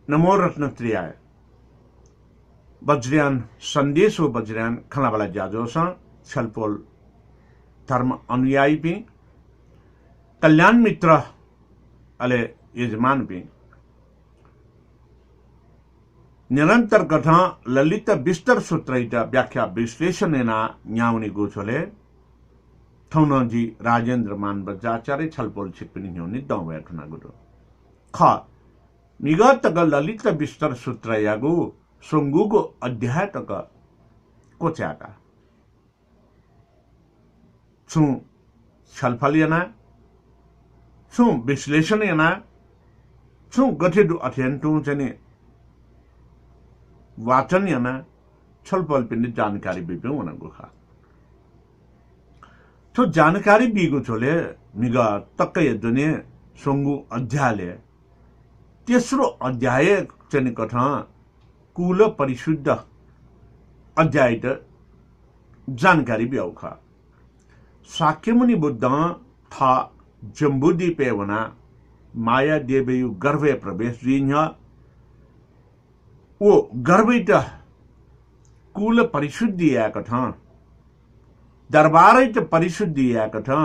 नमो रत्न त्रियाय वज्रयान संदेशो वज्रयान खलावाला जाजोसा छलपोल धर्म अनुयायी भी कल्याण मित्र अले यजमान भी निरंतर कथा ललित विस्तर सूत्र व्याख्या विश्लेषण न्याउने गोछोले थौनजी राजेंद्र मान बजाचार्य छलपोल छिप्पिनी न्याउने दौ बैठना गुरु ख निगत ललित विस्तर सूत्र यागु सोंगुगो अध्याय तक कोच्याका छु छलफल याना छु विश्लेषण याना छु गठित अध्ययन टू चाहिँ वाचन याना छलफल पिन जानकारी बिबे हुन गुखा तो जानकारी बिगु छोले मिग तक्कै दुने सोंगु अध्यायले तेस्रो अध्याय चाहिँ कथा कुल परिशुद्ध अध्याय त जानकारी ब्याउखा साक्यमुनि बुद्ध था जम्बुदी पेवना माया देवयु गर्भे प्रवेश जिन्ह वो गर्भित कुल परिशुद्धि आएको छ दरबारै त परिशुद्धि आएको छ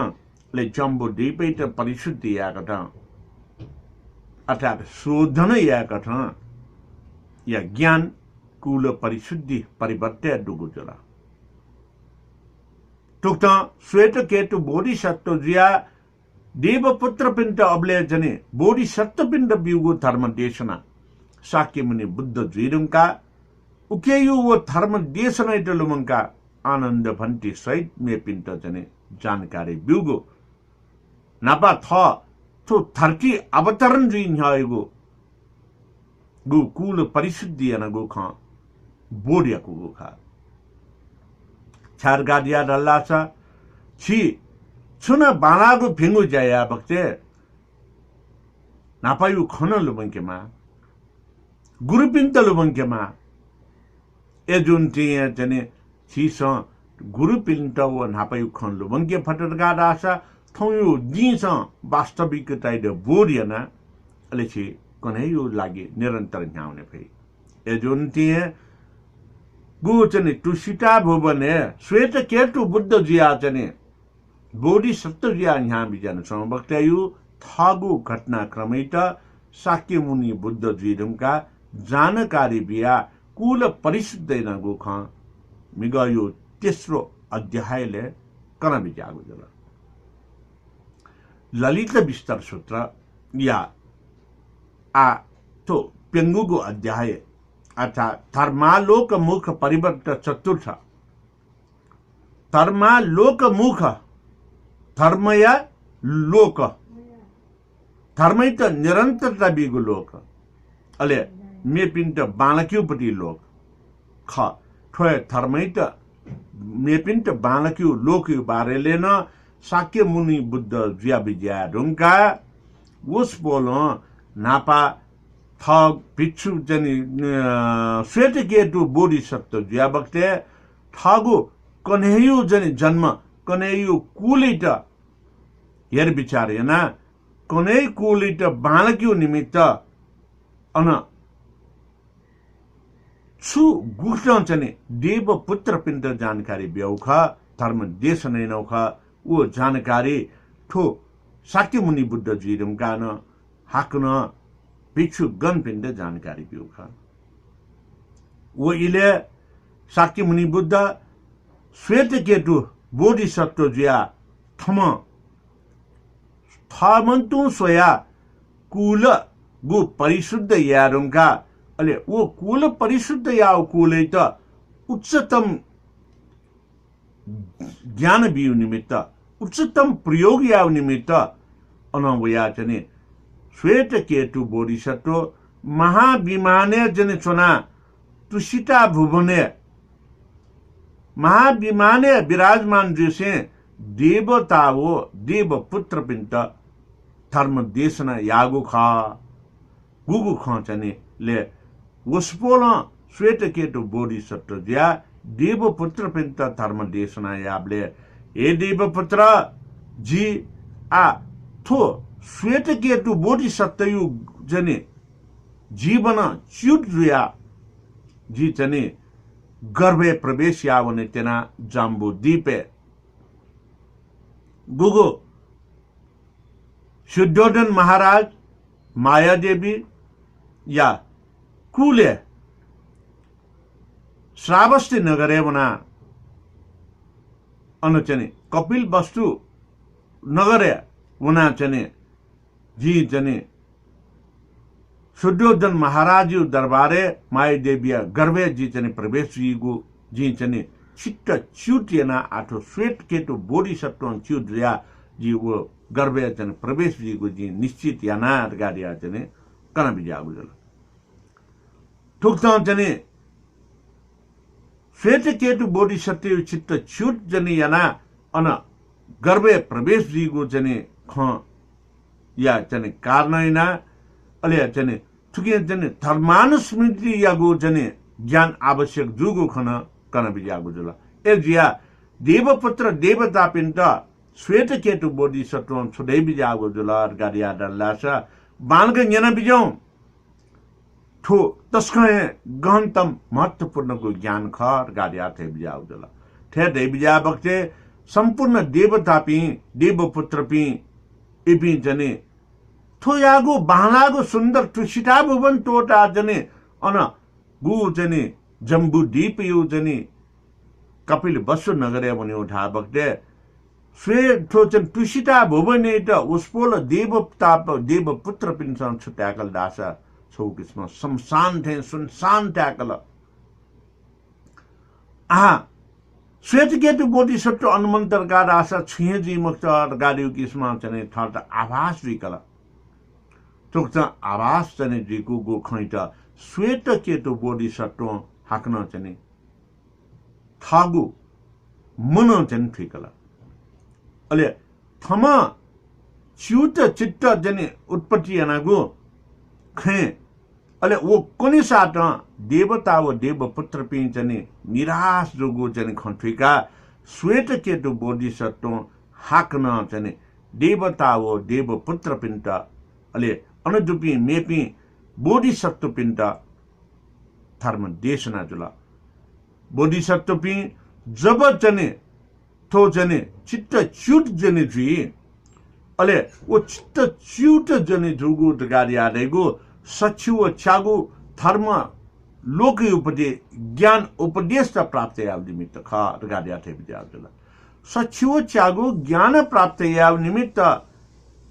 ले जम्बुद्वीपै त परिशुद्धि आएको छ अर्थात शोधनै आएको छ या ज्ञान कुल परिशुद्धि परिवर्त्य डुगुजरा तुक्त श्वेत केतु बोधिसत्व जिया देवपुत्र पिण्ड अब्ले जने बोधिसत्व पिण्ड बिउगु धर्म देशना साक्य मुनि बुद्ध जुइरुङका उकेयु वो धर्म देशना इटलुमङका आनन्द भन्टी सहित मे पिण्ड जने जानकारी बिउगु नापा थ तो थर्की अवतरण जुइन हयगु गु कुल परिशुद्धि अन गु ख बोडियाको गु खा छारगाडिया रल्लासा छि छुना बालागु फिंगु जाया बक्ते नापायु खन लुबंकेमा गुरुपिन्त लुबंकेमा एजुन टिया जने छिस गुरुपिन्त व नापायु खन लुबंके फटरगा रासा थौयु दिस वास्तविकता द बोरियना अलेछि कनेयु लागि निरन्तर न्याउने भई एजुन टिया गु चने तुसिता भुवने श्वेत केतु बुद्ध जिया चने बोधिसत्व जिया यहाँ बिजन समवक्तयु थागु घटनाक्रमित साक्य मुनि बुद्ध जिरुङका जानकारी बिया कुल परिशुद्ध नगु ख मिगयो तेस्रो अध्यायले कन बिजागु जला ललित विस्तर सूत्र या आ तो पेंगुगु अध्याय अर्थात धर्मालोक मुख परिवर्त चतुर्थ धर्मालोक मुख धर्मया लोक धर्मै त निरन्तरता बिगु लोक अले मे पिन्ट बालक्युपट्टि लोक ख ठोय धर्मै त मे पिन्ट बालक्यु लोक बारेले न साक्य मुनि बुद्ध जिया बिज्या ढुङ्का उस बोलो नापा थग भिक्षु जनी श्वेत केतु बोधिसत्व जिया बक्ते ठगु कन्हेयु जनी जन्म कनेयु कुलिट हेर विचार हेना कनै कुलिट बालक्यु निमित्त अन छु गुष्ट चने देव पुत्र पिण्ड जानकारी ब्याउख धर्म देश नै नौख वो जानकारी ठो साक्य मुनि बुद्ध जिरुम गान हाक्न भिक्षु गण पिण्ड जानकारी ब्याउख वो इले साक्य मुनि बुद्ध श्वेत केतु बोधिसत्व जिया थम थमन्तु सोया कुल गु परिशुद्ध यारुङका अले वो कुल परिशुद्ध याउ कुलै त उच्चतम ज्ञान बिउ निमित्त उच्चतम प्रयोग याउ निमित्त अनवया चने श्वेत केतु बोधिसत्व महाविमाने जने चोना तुसिता भुवने महाविमाने विराजमान जैसे देवता वो देव पुत्र पिंट धर्म देशना यागु खा गुगु खा चने ले वस्पोल श्वेत केतु बोधिसत्व ज्या देव पुत्र पिंट धर्म देशना याबले ए देव पुत्र जी आ थो श्वेत केतु बोधिसत्व जने जीवन च्युट रुया जी चने गर्भे प्रवेश यावने तेना जाम्बू दीपे गुगो शुद्धोधन महाराज माया देवी या कुले श्रावस्ती नगरे वना अनुचने कपिल वस्तु नगरे वना चने जी चने शुद्धोधन महाराज दरबारे माया देवी गर्भे जी चने प्रवेश जी चने चित्त च्युटिएना आठो श्वेत केतु बोडी सत्व च्युट रिया जी वो गर्भे चने प्रवेश जी निश्चित याना गाडिया चने कना बिजा गुजल ठुक्ता चने श्वेत केतु बोडी सत्व चित्त च्युट जने याना अन गर्भे प्रवेश जीगो चने ख या चने कारणैना अले चने ठुके चने धर्मानुस्मृति यागो चने ज्ञान आवश्यक जुगो खन कन बिजागो जुल ए जिया देवपुत्र देवता पिन्त श्वेत केतु बोडी सत्व छुदै बिजागो जुल गाडिया डल्लास बालग न्यना बिजौ ठो तस्कय गहनतम महत्वपूर्ण को ज्ञान खर गाडिया थे बिजागो जुल थे दे बिजा बक्ते संपूर्ण देवता पि देवपुत्र पि इपि जने थोयागो बालागो सुन्दर तुसिटा भुवन टोटा जने अन गु जने जम्बू दीप यु जने कपिल वस्तु नगरे बने उठा बक्ते स्वे थोचन तुसिटा भुवन त उसपोल देवता देवपुत्र पिनसन छुट्याकल दास छौ किस्म शमशान थे सुनसान ट्याकल आहा श्वेत केतु बोडी सत्व अनुमंतर का रासा छिए जी मुक्त गाडियो किस्म चने थर्ट आभास विकल तुक्त आभास चने जिको गो खैट श्वेत केतु बोडी सत्व हाक्न चने थागु मन चने ठिकल अले थम च्युत चित्त जने उत्पत्ति अनागो खे अले वो कोनी साट देवता व देवपुत्र पिं चने निराश जोगो चने खठिका श्वेत केतु बोडी सत्व हाक्न चने देवता व देवपुत्र पिन्त अले अनुजुपी मेपी बोडी सत्व पिन्त धर्म देशना जुल बोडी सत्व पि जब चने थो चने चित्त च्युट जने जी अले वो चित्त च्युट जने जुगु गाडी आदेगो सचिव चागु धर्म लोक उपदे ज्ञान उपदेश प्राप्त याव निमित्त ख गाडिया थे बिजाजला सचिव चागु ज्ञान प्राप्त याव निमित्त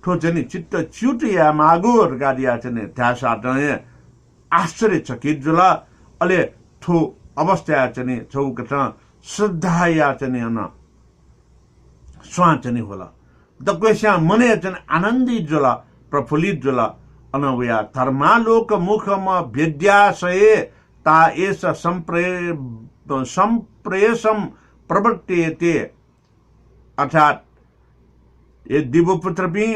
ठोचने चित्त च्युट या मागु गाडिया चने त्यासा दय आश्चर्यचकित जुला अले थो अवस्था चने चौकट श्रद्धा या चने अन स्वाचने होला दक्वेशा मने चने आनन्दित जुला प्रफुल्लित जुला अनवया धर्मालोक मुखम विद्याशये ता एस संप्रेषम प्रवर्तेते अर्थात ये देवपुत्र भी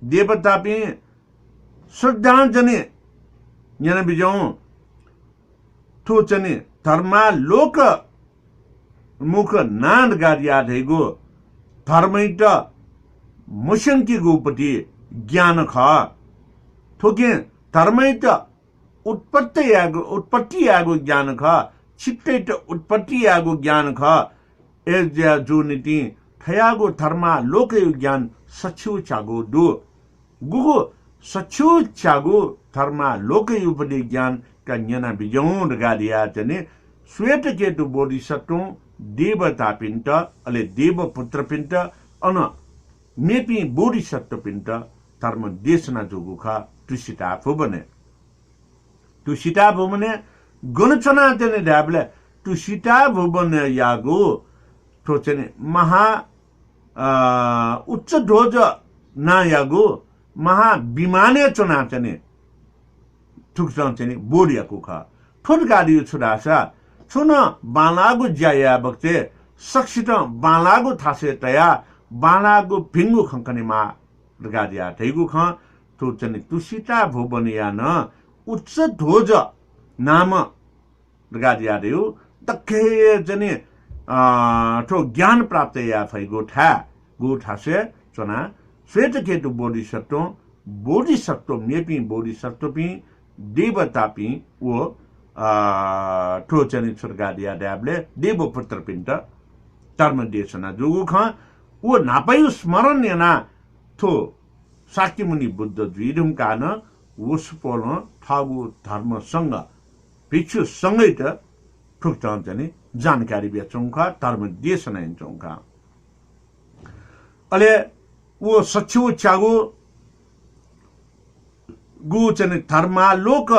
देवता भी श्रद्धांजने यन बिजौ थो चने धर्मालोक मुख नाद गाडिया धेगो धर्मैत मुशंकी गोपति ज्ञान ख थोके धर्मैत उत्पत्ति आगो ज्ञान ख छिट्टैत उत्पत्ति आगो ज्ञान ख एज जो नीति थयागो धर्मा लोक ज्ञान सच्छु चागो दो गुगो सच्छु चागो धर्मा लोक उपदे ज्ञान का न्यना बिजौं गाडिया चने श्वेत केतु बोडी सत्व देवता पिन्त अले देवपुत्र पिन्त अन मेपी बोडी सत्व पिन्त धर्म देशना जोगु खा तुसिता भुवने गुणचना चने ढाबले तुसिता भुवन यागो थोचने महा उच्च ध्वज ना यागो महा विमाने चना चने थुक्सन चने बोडिया कुखा थोन गाडी छुडासा छुन बालागु ज्याया बक्ते सक्षित बालागु थासे तया बालागु भिंगु खंकने मा गाडिया थैगु ख थोचने तुसिता भुवन या न उच्च ध्वज नाम गाडिया देउ तखे जने थो ज्ञान प्राप्त या फैगो ठा गु ठासे चना श्वेत केतु बोडी सत्व मेपी बोडी सत्व पि देवतापी वो ठोचनी सुर्गादिया ड्याबले देवपुत्र पिण्ड धर्म देशना जोगु ख वो नापायु स्मरण याना थो साक्य मुनि बुद्ध द्विरुम कान वसुपोल थागु धर्मसँग भिक्षुसँगै त ठुक्चाउँछ नि जानकारी बेचौँखा धर्म देशना हिँड्छौँखा अले वो सच्छु चागु गु चाहिँ धर्मालोक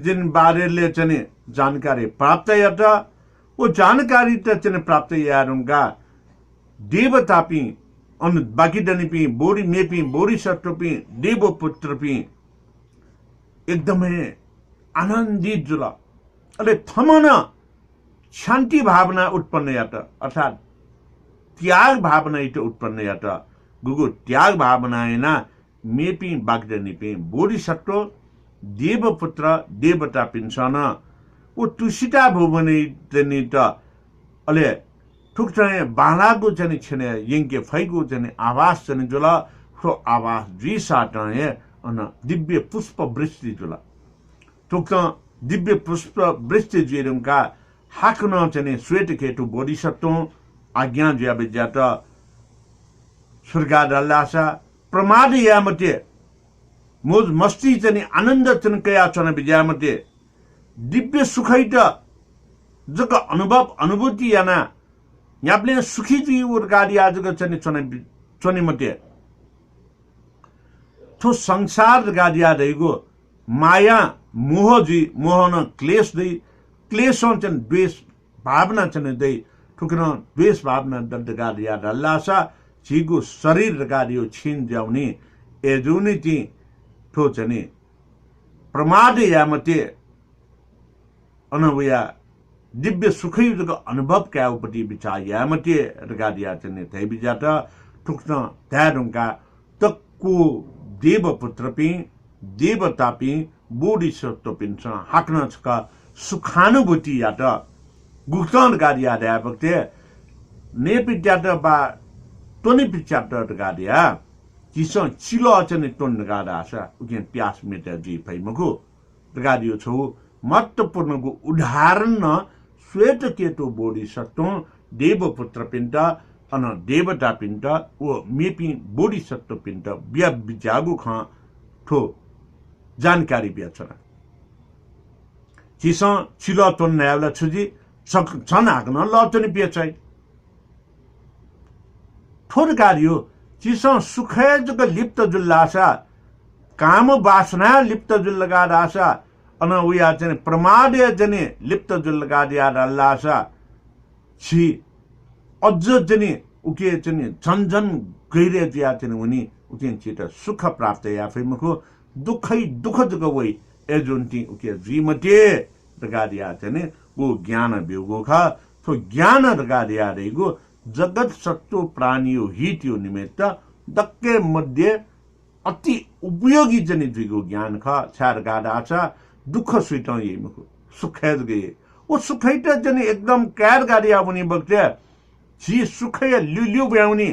जिन बारेले चाहिँ जानकारी प्राप्त यत वो जानकारी त चाहिँ प्राप्त यारुंगा देवतापी अनु बाकी डनिपी बोरी मेपी बोरी सट्टोपी देवपुत्रपी एकदमै आनन्दित जुल अले थमन शान्ति भावना उत्पन्न यात अर्थात त्याग भावना इट उत्पन्न यात गुगु त्याग भावना हैन मेपी बागडनिपी बोरी सट्टो देवपुत्र देवता पिन्सन ओ तुसिता भुवने जनि त अले ठुक्ठने बालागु जनि छने यंके फैगु जनि आवास जनि जुल फ्रो आवास जी साटने अन दिव्य पुष्प वृष्टि जुल ठुक्ठ दिव्य पुष्प वृष्टि जिरुंका हाक्न जनि श्वेत केतु बोधिसत्व आज्ञा ज्या विज्ञात स्वर्गादल्लासा प्रमाद यामते मोज मस्ती जनि आनन्द चन कया चन विज्ञामते दिव्य सुखैत जक अनुभव अनुभूति याना यापले सुखी जी उर्गादी आजको चनि चनि मते थो संसार गादिया रहेको माया मोह जी मोहन क्लेश दै क्लेशों चन द्वेष भावना चन दै ठुकन द्वेष भावना दर्द गादिया रल्लासा जीगु शरीर गादियो छिन जाउने एजुनिटी ठो चनि प्रमाद यामते अनवया दिव्य सुखयुजको अनुभव क्याउपट्टि विचार यामते रगादिया चनि थै बिजात ठुक्न त्यारुंका तक्कु देवपुत्रपि देवतापि बोधिसत्व पिन्छ हाक्न छका सुखानुभूति यात गुक्तन गादिया ड्याबक्ते नेपिट्याट बा टोनी पिच्चाट गादिया किसन चिलो चनि टोन गादा आशा उकेन प्यास मेटा जी फैमको गादियो छौ महत्वपूर्णको उदाहरण न श्वेत केतु बोधिसत्व देवपुत्र पिण्ड अन देवता पिण्ड ओ मेपी बोधिसत्व पिण्ड बिया बिजागु ख ठो जानकारी बियाछना किसन चिलो टोन नायला छुजी छन हाक्न लचनि पियाछै ठोर कार्यो चिसं सुखय जग लिप्त जुल्लासा काम वासना लिप्त जुल्लगा रासा अन उया चाहिँ प्रमादय जने लिप्त जुल्लगा दिया रल्लासा छि अझ जने उके चाहिँ झन्झन गहिरे दिया चाहिँ उनी उके छिट सुख प्राप्त या फेमको दुखै दुख जग वइ एजुन्टी उके जीमते रगादिया चाहिँ वो ज्ञान बिउगो खा तो ज्ञान रगादिया रेगो जगत सत्व प्राणियो हित्यो निमित्त दक्के मध्ये अति उपयोगी जनि जुगो ज्ञान ख छार गाडा छ दुख सुइट येमको सुखैद गए ओ सुखैट जनि एकदम क्यार गाडिया मुनि बक्ते छी सुखय लिल्यु ब्याउनी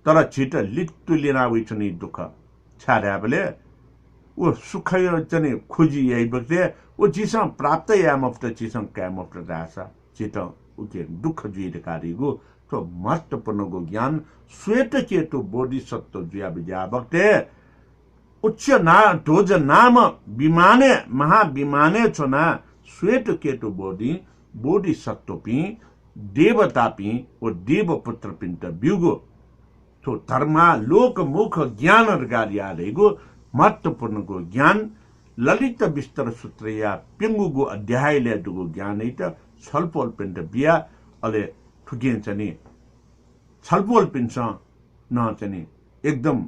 तर छिट लिट्टु लिना विचनि दुख छाड्याबले ओ सुखय जनि खोजी यही बक्ते ओ चिसं प्राप्त यामफ्त चिसं क्यामफ्त दासा छिट उके दुख जुइदकारीगो तो महत्वपूर्ण ज्ञान श्वेत केतु बोधिसत्व जुया विद्या भक्ते उच्च ना ध्वज नाम विमाने महाविमाने छोना श्वेत केतु बोधिसत्वपि देवतापि ओ देवपुत्र पिण्ड ब्युगो तो धर्मा लोक मुख ज्ञान गाडिया रहेको महत्वपूर्णको ज्ञान ललित विस्तर सूत्र या पिङ्गुगो अध्यायले दुगो ज्ञान त छलफल पिण्ड बिया अले ठुकिन्छ नि छलफल पिन्छ न चाहिँ एकदम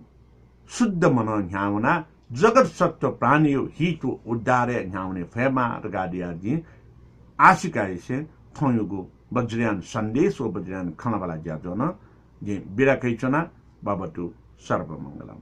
शुद्ध मन ह्याउना जगत सत्व प्राणियो हितो उद्धारे ह्याउने फेमा रगादिया जी आशिकाइसे थयुगो वज्रयान सन्देश ओ वज्रयान खनवाला ज्याजो न जे बिराकैचना बाबतु सर्वमंगलम।